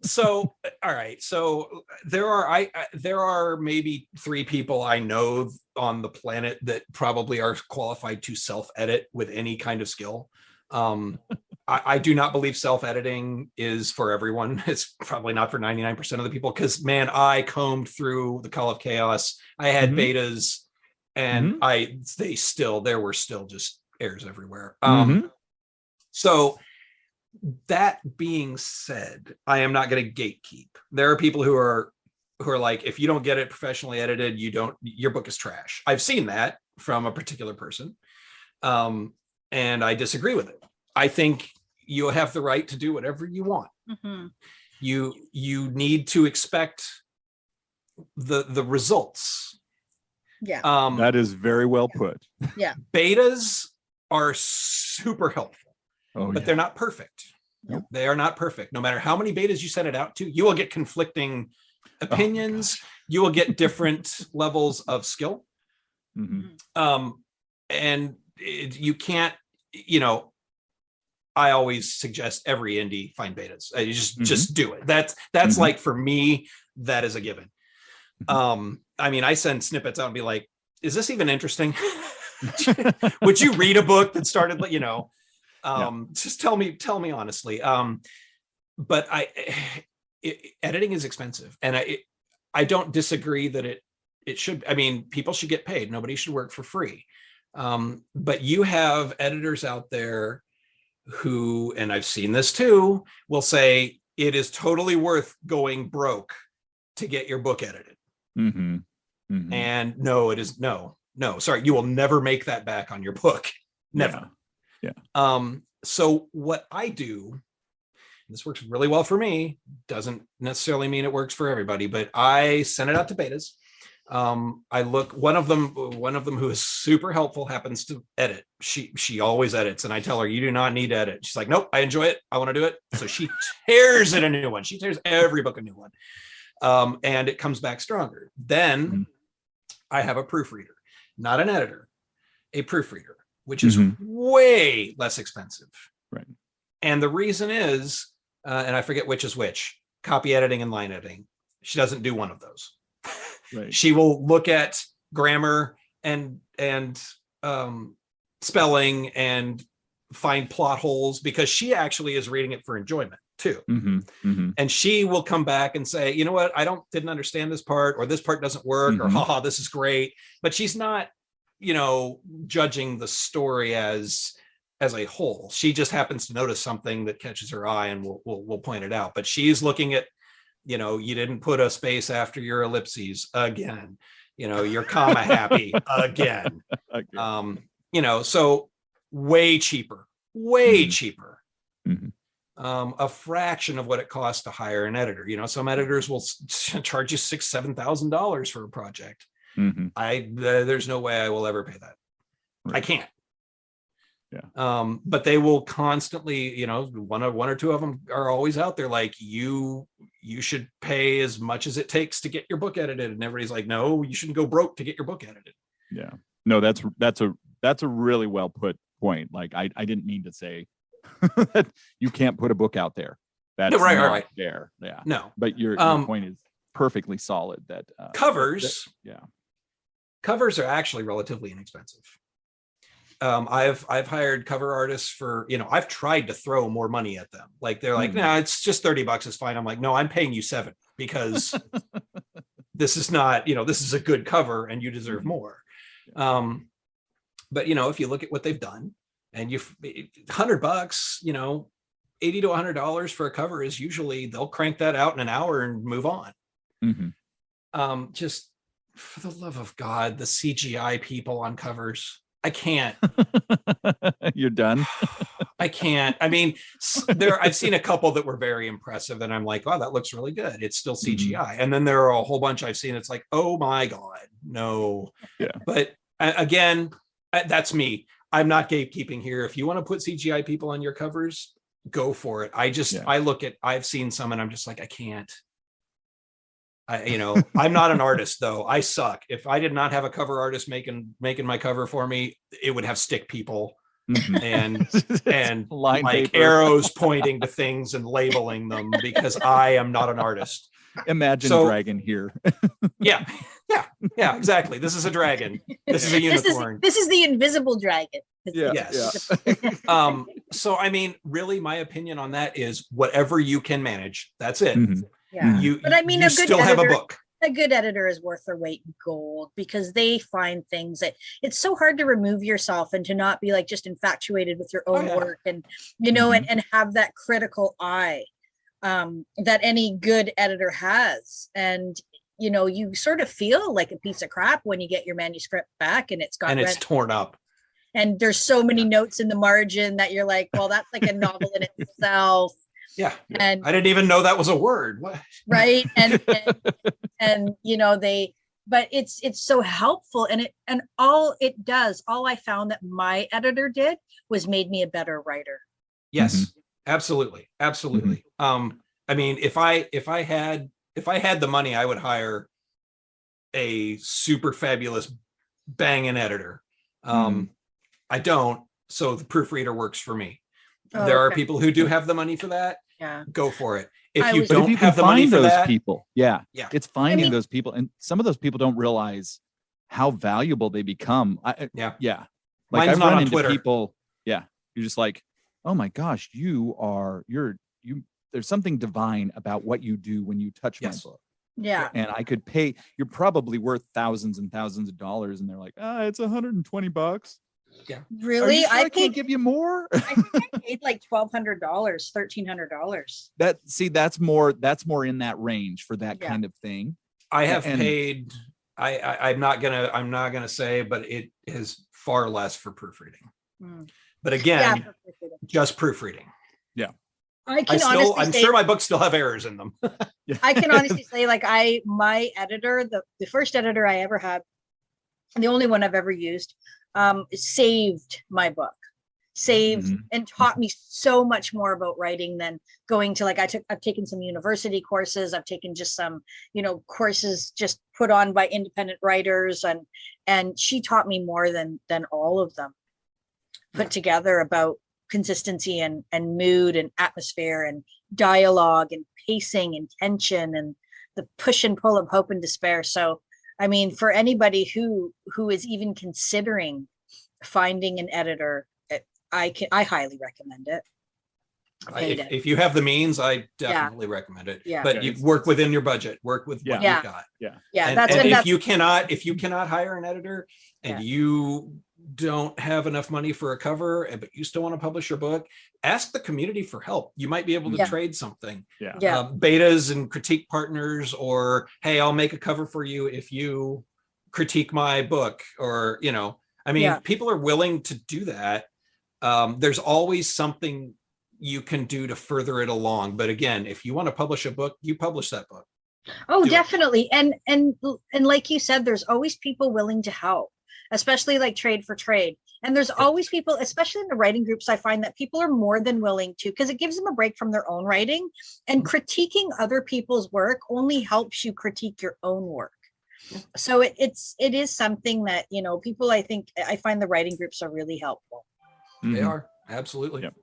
So all right. So there are maybe 3 people I know on the planet that probably are qualified to self-edit with any kind of skill. I do not believe self-editing is for everyone. It's probably not for 99% of the people, because man, I combed through the Call of Chaos. I had betas, and there were still just errors everywhere. So that being said, I am not going to gatekeep. There are people who are like, if you don't get it professionally edited, your book is trash. I've seen that from a particular person. And I disagree with it. I think you have the right to do whatever you want. You need to expect the results. Yeah. That is very well put. Yeah. Betas are super helpful. But they're not perfect. Nope. They are not perfect. No matter how many betas you send it out to, you will get conflicting opinions. You will get different levels of skill. And you can't, you know, I always suggest every indie find betas. You just do it. That's like, for me, that is a given. I mean, I send snippets out and be like, is this even interesting? Would you read a book that started, you know? Just tell me honestly. But editing is expensive, and I don't disagree that it should. I mean, people should get paid. Nobody should work for free. But you have editors out there who, and I've seen this too, will say it is totally worth going broke to get your book edited. And no, it is no. Sorry, you will never make that back on your book. Never. Yeah. So what I do, this works really well for me, doesn't necessarily mean it works for everybody, but I send it out to betas. I look, one of them who is super helpful happens to edit. She always edits, and I tell her, you do not need to edit. She's like, nope, I enjoy it, I want to do it. So she tears it a new one. She tears every book a new one. And it comes back stronger. Then I have a proofreader, not an editor, a proofreader, which is way less expensive. Right. And the reason is, and I forget which is which, copy editing and line editing. She doesn't do one of those. Right. She will look at grammar and spelling and find plot holes, because she actually is reading it for enjoyment too. And she will come back and say, you know what, didn't understand this part, or this part doesn't work, or haha, this is great. But she's not, judging the story as a whole. She just happens to notice something that catches her eye, and we'll point it out. But she's looking at, you didn't put a space after your ellipses again, you're comma happy again. So way cheaper. A fraction of what it costs to hire an editor. Some editors will charge you $6,000-$7,000 for a project. There's no way I will ever pay that. Right. I can't. Yeah. But they will constantly, one or two of them are always out there like, you should pay as much as it takes to get your book edited. And everybody's like, no, you shouldn't go broke to get your book edited. Yeah. No, that's a really well put point. Like, I didn't mean to say that you can't put a book out there. That's right. There. Yeah. No. But your point is perfectly solid. That covers. Yeah. Covers are actually relatively inexpensive. I've hired cover artists for, I've tried to throw more money at them. Like, they're like, no, it's just $30. It's fine. I'm like, no, I'm paying you $7, because this is not, this is a good cover and you deserve more. But if you look at what they've done, and $100, $80 to $100 for a cover is usually, they'll crank that out in an hour and move on. Just for the love of God, the CGI people on covers. I can't. You're done. I can't. I mean, I've seen a couple that were very impressive, and I'm like, oh, that looks really good. It's still CGI. And then there are a whole bunch I've seen. It's like, oh my God, no. Yeah. But again, that's me. I'm not gatekeeping here. If you want to put CGI people on your covers, go for it. I've seen some, and I'm just like, I can't. I'm not an artist though. I suck. If I did not have a cover artist making my cover for me, it would have stick people and line like paper. Arrows pointing to things and labeling them, because I am not an artist. Imagine dragon here. Yeah, exactly. This is a dragon. This is a unicorn. This is the invisible dragon. Yeah. Yes. So I mean, really, my opinion on that is whatever you can manage. That's it. Yeah. But I mean, you still have a book. A good editor is worth their weight in gold, because they find things that it's so hard to remove yourself and to not be like just infatuated with your own work, and and have that critical eye that any good editor has. And you sort of feel like a piece of crap when you get your manuscript back and it's torn up. And there's so many notes in the margin that you're like, well, that's like a novel in itself. Yeah. And I didn't even know that was a word. What? Right. And but it's so helpful. And all I found that my editor did was made me a better writer. Yes, absolutely. Absolutely. I mean, if I had the money, I would hire a super fabulous banging editor. I don't. So the proofreader works for me. There are people who do have the money for that. Yeah. Go for it. If you don't have the money for that, people, it's finding those people, and some of those people don't realize how valuable they become. Like, mine's I've not run on into Twitter. People. Yeah, you're just like, oh my gosh, you. There's something divine about what you do when you touch my book. Yeah. And I could pay. You're probably worth thousands and thousands of dollars, and they're like, it's $120. Yeah. Really? I can't give you more. I think I paid like $1,200, $1,300. That's more in that range for that kind of thing. I have paid. I'm not gonna say, but it is far less for proofreading. But again, just proofreading. Yeah. I'm sure my books still have errors in them. I can honestly say, like, my editor, the first editor I ever had, the only one I've ever used, saved my book, and taught me so much more about writing than going to, like, I've taken some university courses. I've taken just some, courses just put on by independent writers. And she taught me more than all of them put together about consistency and mood and atmosphere and dialogue and pacing and tension and the push and pull of hope and despair. So, I mean, for anybody who is even considering finding an editor, I highly recommend it. If you have the means, I definitely recommend it. Yeah. But you work within your budget, work with what you've got. Yeah. And if you cannot hire an editor and you don't have enough money for a cover, but you still want to publish your book, ask the community for help. You might be able to trade something. Betas and critique partners, or, hey, I'll make a cover for you if you critique my book, or, people are willing to do that. There's always something you can do to further it along. But again, if you want to publish a book, you publish that book. Oh, definitely. And like you said, there's always people willing to help, especially like trade for trade. And there's always people, especially in the writing groups, I find that people are more than willing to, because it gives them a break from their own writing, and critiquing other people's work only helps you critique your own work. So it is something that, people, I find the writing groups are really helpful. They are, absolutely. Yep.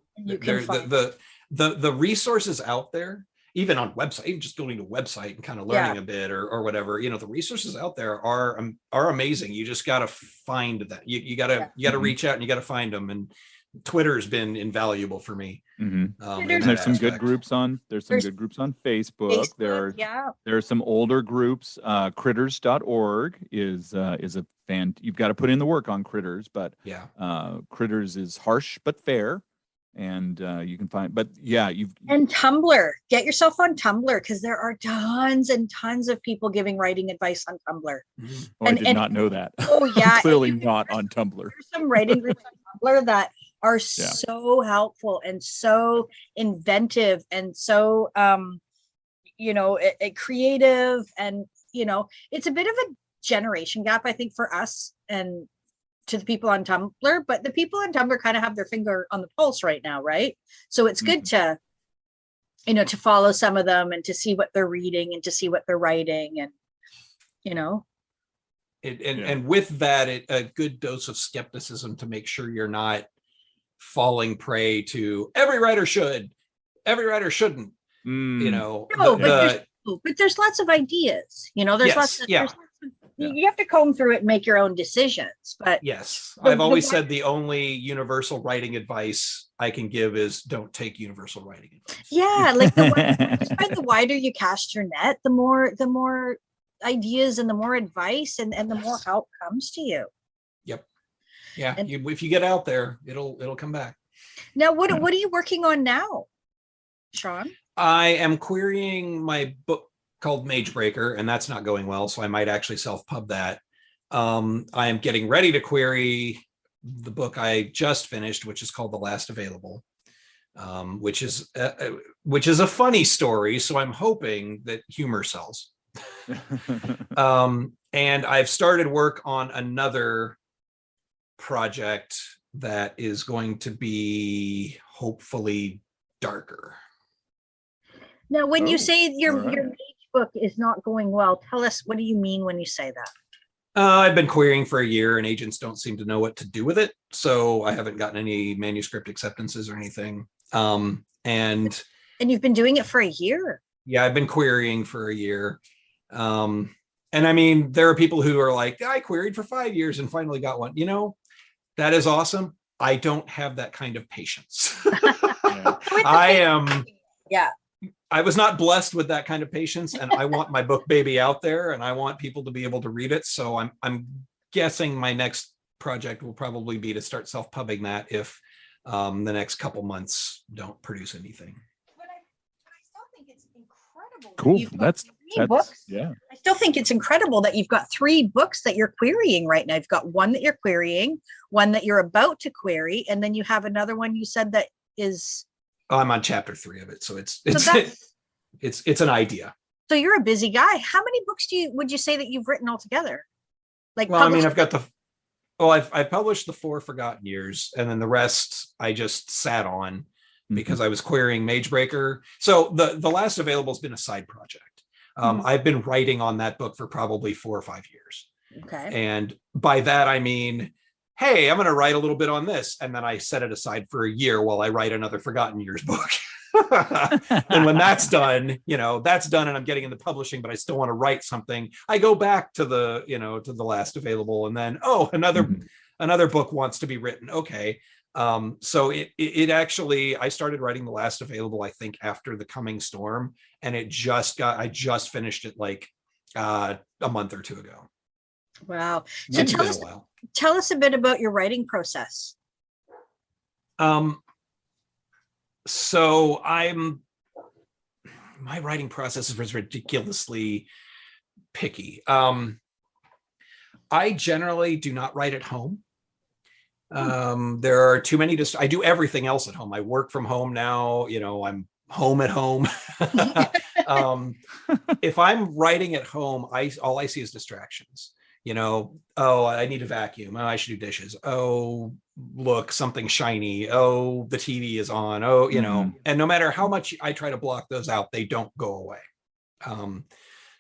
The resources out there, even on website, even just going to a website and kind of learning a bit or whatever, the resources out there are amazing. You just got to find that. You got to reach out and you got to find them. And Twitter has been invaluable for me. There's some good groups on Facebook. There are some older groups. Critters.org is a fan. You've got to put in the work on Critters, but Critters is harsh but fair. And you can find, and Tumblr. Get yourself on Tumblr, because there are tons and tons of people giving writing advice on Tumblr. I did not know that. Oh yeah, clearly not on Tumblr. There's some writing groups on Tumblr that are so helpful and so inventive and so creative, and it's a bit of a generation gap, I think, for us and to the people on Tumblr, but the people on Tumblr kind of have their finger on the pulse right now, right? So it's good to, to follow some of them and to see what they're reading and to see what they're writing, and, And with that, a good dose of skepticism to make sure you're not falling prey to every writer should, every writer shouldn't, but there's lots of ideas, there's lots of, you have to comb through it and make your own decisions. But I've always said the only universal writing advice I can give is don't take universal writing advice. Yeah, like the wider you cast your net, the more ideas and the more advice and the more help comes to you. Yep. Yeah. If you get out there, it'll come back. Now, what are you working on now, Sean? I am querying my book called Magebreaker, and that's not going well, so I might actually self-pub that. I am getting ready to query the book I just finished, which is called The Last Available, which is a funny story, so I'm hoping that humor sells. And I've started work on another project that is going to be hopefully darker. Now, when you say your mage book is not going well, tell us, what do you mean when you say that? I've been querying for a year, and agents don't seem to know what to do with it, so I haven't gotten any manuscript acceptances or anything. And you've been doing it for a year? Yeah, I've been querying for a year. And I mean, there are people who are like, I queried for 5 years and finally got one. That is awesome. I don't have that kind of patience. I was not blessed with that kind of patience, and I want my book baby out there, and I want people to be able to read it. So I'm guessing my next project will probably be to start self-pubbing that if the next couple months don't produce anything. But I still think it's incredible. Cool. That's books. Yeah. I still think it's incredible that you've got 3 books that you're querying right now. You've got one that you're querying, one that you're about to query, and then you have another one you said that is I'm on chapter 3 of it, so it's an idea. So you're a busy guy. How many books would you say that you've written altogether? Like, well, I mean, I've published the 4 Forgotten Years, and then the rest I just sat on because I was querying Magebreaker. So the last available has been a side project. I've been writing on that book for probably 4 or 5 years. Okay. And by that, I mean, hey, I'm going to write a little bit on this. And then I set it aside for a year while I write another Forgotten Years book. And when that's done, and I'm getting into publishing, but I still want to write something, I go back to the last available, and then, another book wants to be written. Okay. So it actually, I started writing the last available, I think, after The Coming Storm, and I just finished it like a month or 2 ago. Wow. So tell us a bit about your writing process. So my writing process is ridiculously picky. I generally do not write at home. There are too many I do everything else at home. I work from home now, I'm home at home. If I'm writing at home, all I see is distractions. Oh, I need to vacuum. Oh, I should do dishes. Oh, look, something shiny. Oh, the TV is on. Oh, and no matter how much I try to block those out, they don't go away.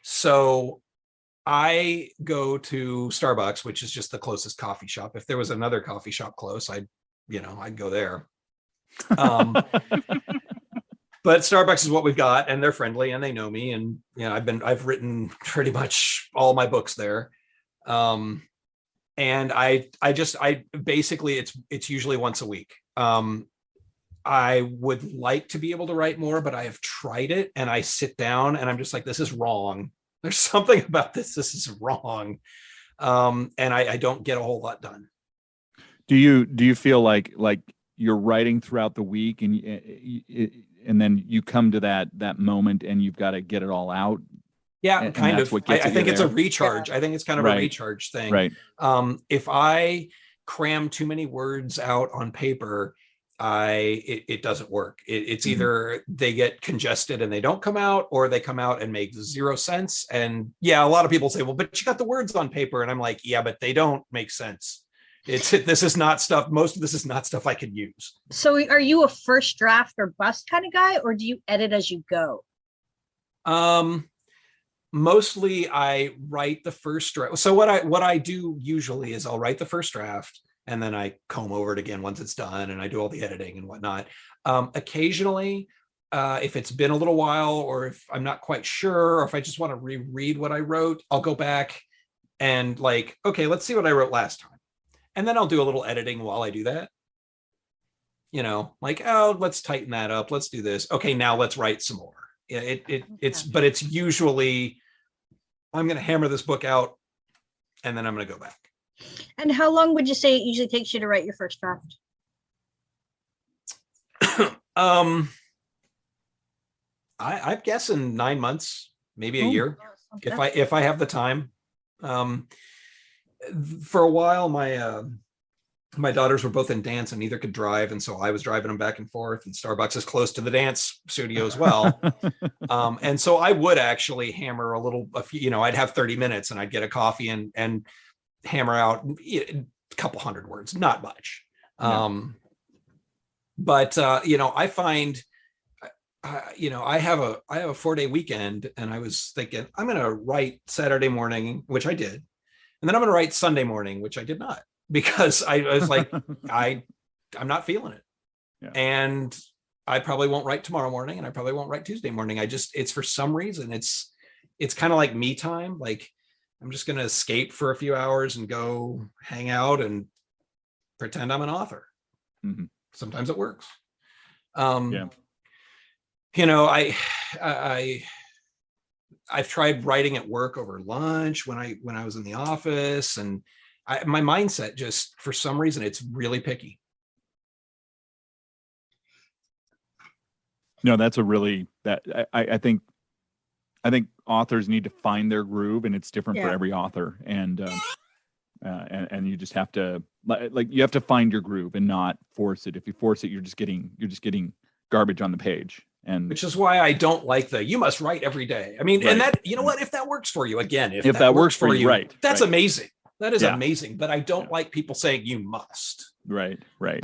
So I go to Starbucks, which is just the closest coffee shop. If there was another coffee shop close, I'd go there. But Starbucks is what we've got, and they're friendly and they know me. And, I've written pretty much all my books there. And I basically, it's usually once a week. I would like to be able to write more, but I have tried it, and I sit down and I'm just like, this is wrong. There's something about this. This is wrong. And I don't get a whole lot done. Do you feel like you're writing throughout the week, and then you come to that moment and you've got to get it all out? Yeah, kind of. I think it's a recharge. Yeah. I think it's kind of a recharge thing. Right. If I cram too many words out on paper, it doesn't work. It's either they get congested and they don't come out, or they come out and make 0 sense. And yeah, a lot of people say, well, but you got the words on paper. And I'm like, yeah, but they don't make sense. This is not stuff. Most of this is not stuff I could use. So are you a first draft or bust kind of guy, or do you edit as you go? Mostly I write the first draft. So what I do usually is I'll write the first draft, and then I comb over it again once it's done, and I do all the editing and whatnot. Occasionally, if it's been a little while, or if I'm not quite sure, or if I just want to reread what I wrote, I'll go back and okay, let's see what I wrote last time. And then I'll do a little editing while I do that. Oh, let's tighten that up. Let's do this. Okay, now let's write some more. Yeah, but it's usually, I'm going to hammer this book out, and then I'm going to go back. And how long would you say it usually takes you to write your first draft? I'm guessing 9 months, maybe a year, if I have the time. For a while, my daughters were both in dance, and neither could drive, and so I was driving them back and forth, and Starbucks is close to the dance studio as well. And so I would actually hammer a few, I'd have 30 minutes and I'd get a coffee and hammer out a couple hundred words, not much. Yeah. But I find I have a 4-day weekend, and I was thinking I'm going to write Saturday morning, which I did, and then I'm going to write Sunday morning, which I did not, because I was like, I'm not feeling it. Yeah. And I probably won't write tomorrow morning, and I probably won't write Tuesday morning. It's for some reason, it's kind of like me time. Like, I'm just going to escape for a few hours and go hang out and pretend I'm an author. Mm-hmm. Sometimes it works. Yeah. I've tried writing at work over lunch when I was in the office, and my mindset just, for some reason, it's really picky. No, that's I think authors need to find their groove, and it's different for every author. And you just have to you have to find your groove and not force it. If you force it, you're just getting garbage on the page. And which is why I don't like you must write every day. I mean, and that, you know what, if that works for you, again, if that works for you, right, that's amazing. That is amazing. But I don't like people saying you must. Right.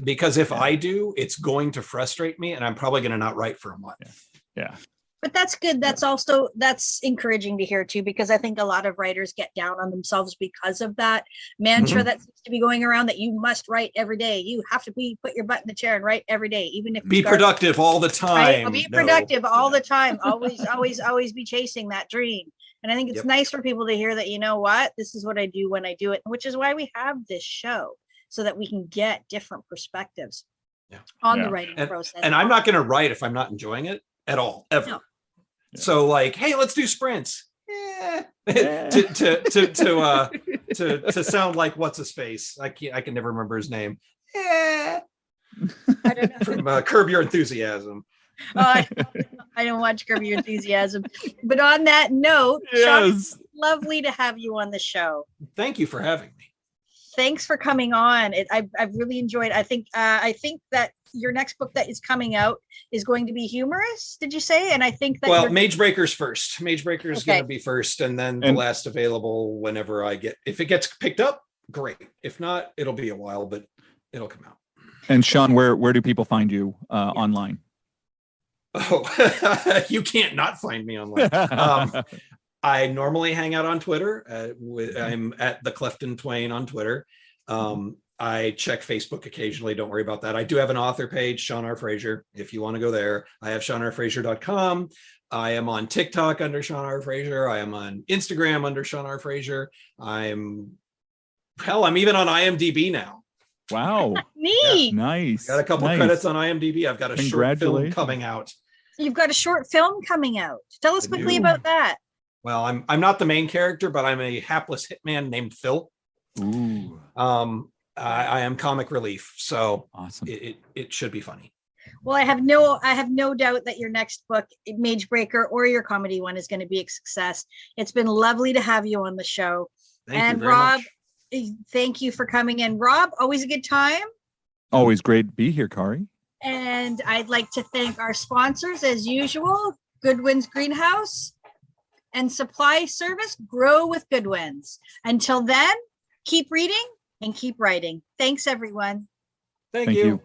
Because if I do, it's going to frustrate me and I'm probably going to not write for a month. Yeah. But that's good. That's encouraging to hear too, because I think a lot of writers get down on themselves because of that mantra that seems to be going around, that you must write every day. You have to put your butt in the chair and write every day, even if be productive all the time. Right? Be productive all the time. Always be chasing that dream. And I think it's nice for people to hear that, you know what, this is what I do when I do it, which is why we have this show, so that we can get different perspectives on the writing process. And I'm not going to write if I'm not enjoying it at all, ever. No. So like, hey, let's do sprints. To sound like what's his face? I can never remember his name. I don't know. From Curb Your Enthusiasm. I don't watch Curb Your Enthusiasm. But on that note, Sean, it's lovely to have you on the show. Thank you for having me. Thanks for coming on. I've really enjoyed. I think that your next book that is coming out is going to be humorous. Did you say? And I think that Magebreaker's first. Magebreaker is going to be first, and then the last available whenever if it gets picked up, great. If not, it'll be a while, but it'll come out. And Sean, where do people find you online? Oh, you can't not find me online. I normally hang out on Twitter. I'm at the Clefton Twain on Twitter. I check Facebook occasionally. Don't worry about that. I do have an author page, Sean R Frazier, if you want to go there. I have SeanRFrazier.com. I am on TikTok under Sean R Frazier. I am on Instagram under Sean R Frazier. I'm even on IMDb now. Wow. Neat. Yeah. Nice. Got a couple credits on IMDb. I've got a short film coming out. You've got a short film coming out. Tell us quickly about that. Well, I'm not the main character, but I'm a hapless hitman named Phil. Ooh. I am comic relief, so awesome. It should be funny. Well, I have no doubt that your next book, Magebreaker, or your comedy one, is going to be a success. It's been lovely to have you on the show. Thank you very Rob, much. Thank you for coming in. Rob, always a good time. Always great to be here, Kari. And I'd like to thank our sponsors, as usual, Goodwin's Greenhouse and Supply Service, Grow with Goodwin's. Until then, keep reading and keep writing. Thanks, everyone. Thank you.